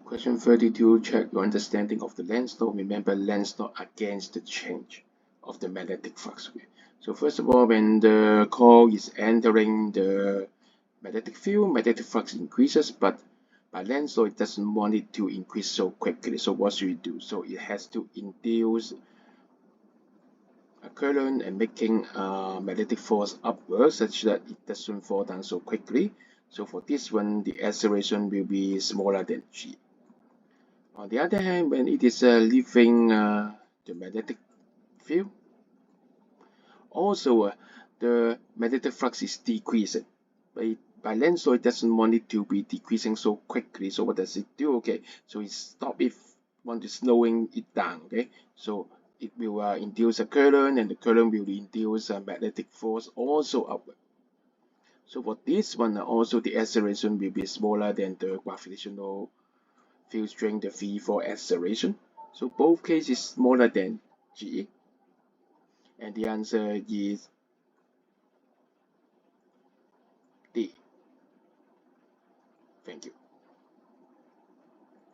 Question 32, check your understanding of the Lenz law. Remember, Lenz law against the change of the magnetic flux. So first of all, when the coil is entering the magnetic field, magnetic flux increases, but by Lenz law, it doesn't want it to increase so quickly. So what should it do? So it has to induce a current and making a magnetic force upwards such that it doesn't fall down so quickly. So for this one, the acceleration will be smaller than g. On the other hand, when it is leaving the magnetic field, also the magnetic flux is decreasing. By Lenz law, it doesn't want it to be decreasing so quickly. So what does it do? Okay, so it stop it want to slowing it down. Okay, so it will induce a current, and the current will induce a magnetic force also upward. So for this one, also the acceleration will be smaller than the gravitational field strength, the V for acceleration. So both cases smaller than G. And the answer is D.